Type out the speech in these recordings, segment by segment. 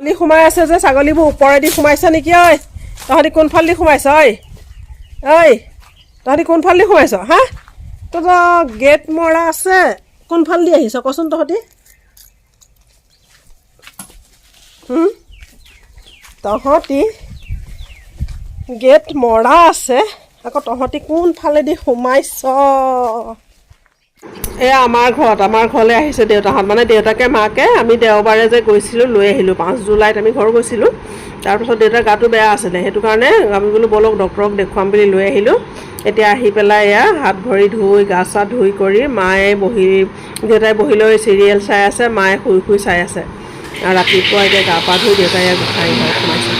ছাগলী সোমাই আছে যে ছাগলীবোৰ ওপৰেদি সোমাইছে নেকি? ঐ তহঁতি কোনফালেদি সোমাইছ? ঐ তহঁতি কোনফালেদি সোমাইছ? হা তোৰ গেট মৰা আছে, কোনফালেদি আহিছ কচোন তহঁতি? তহঁতি গেট মৰা আছে, আকৌ তহঁতি কোনফালেদি সোমাইছ? এয়া আমাৰ ঘৰলৈ আহিছে দেউতাহঁত। মানে দেউতাকে মাকে আমি দেওবাৰে যে গৈছিলোঁ লৈ আহিলোঁ, 5 জুলাইত আমি ঘৰ গৈছিলোঁ। তাৰপিছত দেউতাৰ গাটো বেয়া আছিলে, সেইটো কাৰণে আমি বোলো বলক ডক্তৰক দেখুৱাম বুলি লৈ আহিলোঁ। এতিয়া আহি পেলাই এয়া হাত ভৰি ধুই গা চা ধুই কৰি দেউতাই বহি লৈ চিৰিয়েল চাই আছে, মায়ে শুই চাই আছে। আৰু ৰাতিপুৱা এতিয়া গা পা ধুই দেউতাই গোসাঁই ঘৰত সোমাইছে।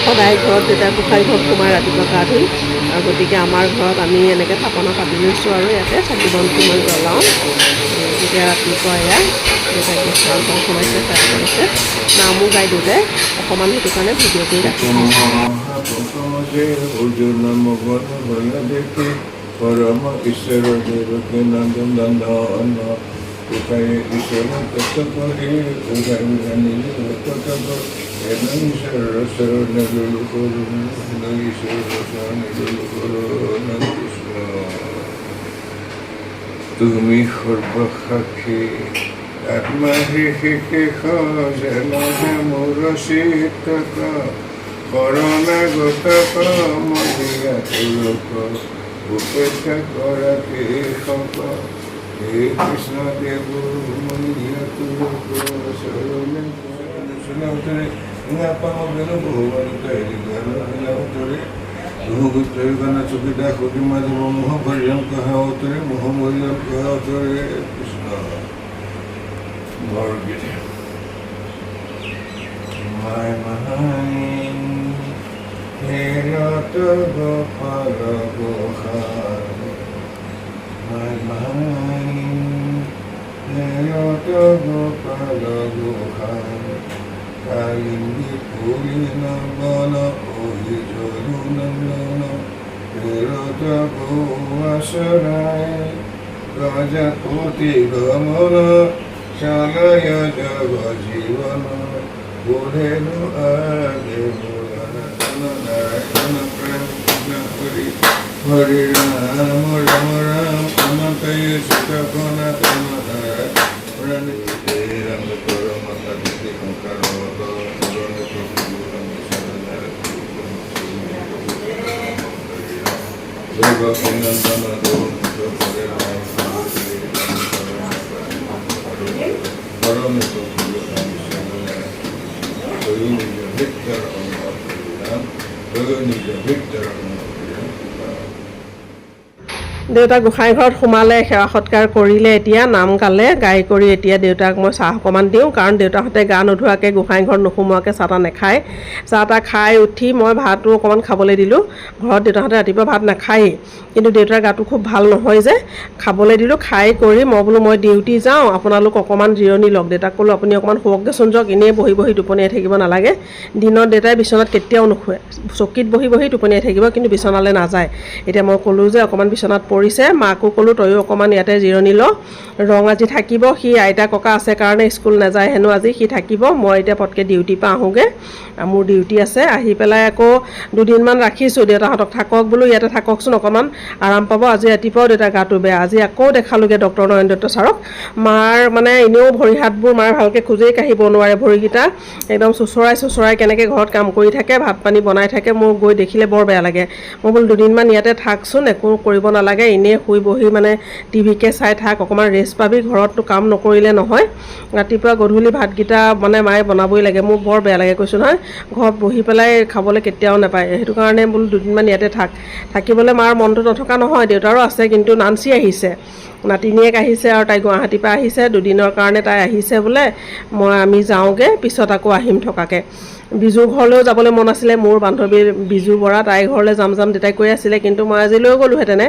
সদায় ঘৰত দেউতাই গোসাঁই ঘৰত সোমাই ৰাতিপুৱা গা ধুই। আৰু গতিকে আমাৰ ঘৰত আমি এনেকৈ থাপনা পাতি লৈছোঁ আৰু ইয়াতে চাকি বন্তি মই জ্বলাওঁ। তেতিয়া ৰাতিপুৱা এয়া দেউতাই গোসাঁই ঘৰত সোমাইছে, চাই কৰিছে, নামো গাই দেউতাই অকণমান, সেইটো কাৰণে ভিডিঅ' কৰি ৰাখিছোঁ। তুমি সৰ্বসাক্ষী আত্মাহিষে সজনহে মোৰ চিত্তক শৰণাগতক মহিয়া তুলক উপেক্ষা কৰা কেশক হে কৃষ্ণ দেৱ মহিয়া তুলক শৰণে উত্তৰে উত্তৰে Ruhuguttergana Sukita Kutimadi Moha Bhajan Kahavatare, Moha Bhajan Kahavatare, Krishna Bhargiti. My Mahain, Hirata Gopala Gohan. My Mahain, Hirata Gopala Gohan. Kalindi Purina Bala Ohi Jorunandana Hirata Govasarai Raja Koti Gamana Shalaya Java Jivana Budhenu Age Budhana Narayana Prana Hari Hari Rama Rama Ram Anantaya Sitakana Tanara Prana Rama Karama Kaditi Karama দেউতা গোসাঁই ঘৰত সোমালে, সেৱা সৎকাৰ কৰিলে, এতিয়া নাম গালে, গাই কৰি এতিয়া দেউতাক মই চাহ অকণমান দিওঁ। কাৰণ দেউতাহঁতে গা নোধোৱাকৈ গোসাঁই ঘৰত নোসোমোৱাকৈ চাহ তাহ নাখায়। চাহ তাহ খাই উঠি মই ভাতো অকণমান খাবলৈ দিলোঁ। ঘৰত দেউতাহঁতে ৰাতিপুৱা ভাত নাখায়েই, কিন্তু দেউতাৰ গাটো খুব ভাল নহয় যে খাবলৈ দিলোঁ। খাই কৰি মই বোলো মই ডিউটি যাওঁ, আপোনালোক অকণমান জিৰণি লওক। দেউতাক ক'লোঁ আপুনি অকণমান শুৱকগৈচোন, যাওক, এনেই বহি বহি টোপনিয়াই থাকিব নালাগে। দিনত দেউতাই বিচনাত কেতিয়াও নুশুৱে, চকীত বহি বহি টোপনিয়াই থাকিব, কিন্তু বিচনালৈ নাযায়। এতিয়া মই ক'লোঁ যে অকণমান বিচনাত পৰিছে, মাকো ক'লোঁ তয়ো অকণমান ইয়াতে জিৰণি ল। ৰং আজি থাকিব, সি আইতা ককা আছে কাৰণে স্কুল নাযায় হেনো, আজি সি থাকিব। মই এতিয়া পটকৈ ডিউটিৰ পৰা আহোঁগৈ, মোৰ ডিউটি আছে। আহি পেলাই আকৌ দুদিনমান ৰাখিছোঁ দেউতাহঁতক, থাকক বোলো ইয়াতে থাককচোন, অকণমান আৰাম পাব। আজি ৰাতিপুৱাও দেউতাৰ গাটো বেয়া, আজি আকৌ দেখালোঁগৈ ডক্টৰ নয়ন দত্ত ছাৰক। মাৰ মানে এনেও ভৰি হাতবোৰ মাৰ ভালকৈ খোজেই কাঢ়িব নোৱাৰে, ভৰিকেইটা একদম চোচৰাই কেনেকৈ ঘৰত কাম কৰি থাকে, ভাত পানী বনাই থাকে, মোৰ গৈ দেখিলে বৰ বেয়া লাগে। মই বোলো দুদিনমান ইয়াতে থাকচোন, একো কৰিব নালাগে, এনেই শুই বহি মানে টিভিকে চাই থাক, অকণমান ৰেষ্ট পাবি, ঘৰততো কাম নকৰিলে নহয়। ৰাতিপুৱা গধূলি ভাতকেইটা মানে মায়ে বনাবই লাগে, মোৰ বৰ বেয়া লাগে কৈছোঁ নহয়, ঘৰত বহি পেলাই খাবলৈ কেতিয়াও নাপায়। সেইটো কাৰণে বোলো দুদিনমান ইয়াতে থাকিবলৈ মাৰ মনটো নথকা নহয়, দেউতাৰো আছে। কিন্তু নাঞ্চি আহিছে, নাতিনীয়েক আহিছে, আৰু তাই গুৱাহাটীৰ পৰা আহিছে, দুদিনৰ কাৰণে তাই আহিছে বোলে। আমি যাওঁগৈ, পিছত আকৌ আহিম থকাকৈ। বিজুৰ ঘৰলৈও যাবলৈ মন আছিলে, মোৰ বান্ধৱী বিজু বৰা, তাইৰ ঘৰলৈ যাম দেউতাই কৈ আছিলে, কিন্তু মই আজি লৈ গ'লোহেঁতেনে।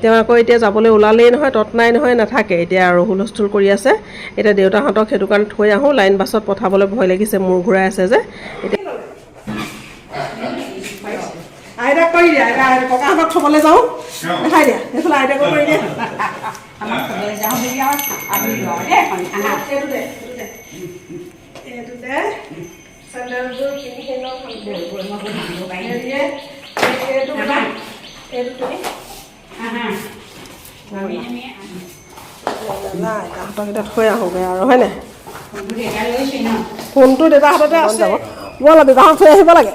তেওঁ আকৌ এতিয়া যাবলৈ ওলালেই নহয়, তত নাই নহয়, নাথাকে এতিয়া, আৰু হুলস্থুল কৰি আছে। এতিয়া দেউতাহঁতক সেইটো কাৰণে থৈ আহোঁ, লাইন বাছত পঠাবলৈ ভয় লাগিছে, মূৰ ঘূৰাই আছে যে। এতিয়া আইতাক কৰি দিয়া, ককাহঁতক থ'বলৈ যাওঁ, দেখাই দিয়া, সেইফালে আইতাকো কৰি দিয়া। এইটো দে চেণ্ডেলযোৰ কিনি লওঁ এইটো তুমি নাই তাহাঁতক এতিয়া থৈ আহোঁগৈ আৰু হয় নাই ফোনটো দেউতাৰ হাততে আছে ব'লা দেউতাহঁত থৈ আহিব লাগে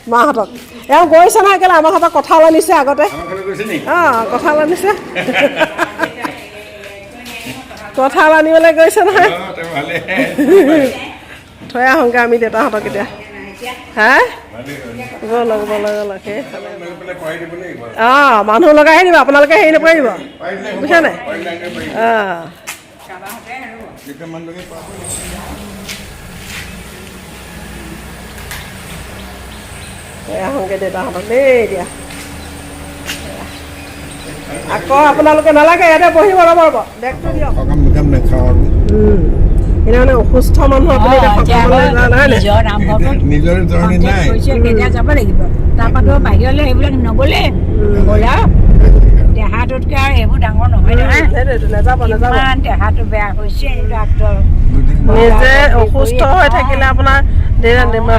মাহঁতক এওঁ গৈছে নহয় কেলৈ আমাৰ হাতত কঁঠাল আনিছে আগতে অঁ কঁঠাল আনিছে কঁঠাল আনিবলৈ গৈছে নহয় থৈ আহোঁগৈ আমি দেউতাহঁতক এতিয়া হা গ'লক সেই অঁ মানুহ লগাই দিব আপোনালোকে হেৰি নকৰিব বুজিছে নাই অঁ আহোঁগৈ দেউতাহঁতক দেই এতিয়া আকৌ আপোনালোকে নালাগে ইয়াতে বহিব ৰ'ব বেগটো দিয়ক সেইকাৰণে অসুস্থ মানুহ আপুনি কেতিয়া যাব লাগিব তাৰপৰাতো বাহিৰলৈ সেইবিলাক নগ'লে গ'লা দেহাটোতকৈ আৰু এইবোৰ ডাঙৰ নহয় নহয় ইমান দেহাটো বেয়া হৈছে ডাক্তৰ নিজে অসুস্থ হৈ থাকিলে আপোনাৰ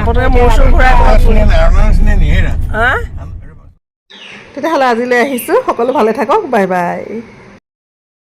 প্ৰথমে মূৰ চুৰ ঘূৰাই তেতিয়াহ'লে আজিলৈ আহিছোঁ সকলো ভালে থাকক বাই বাই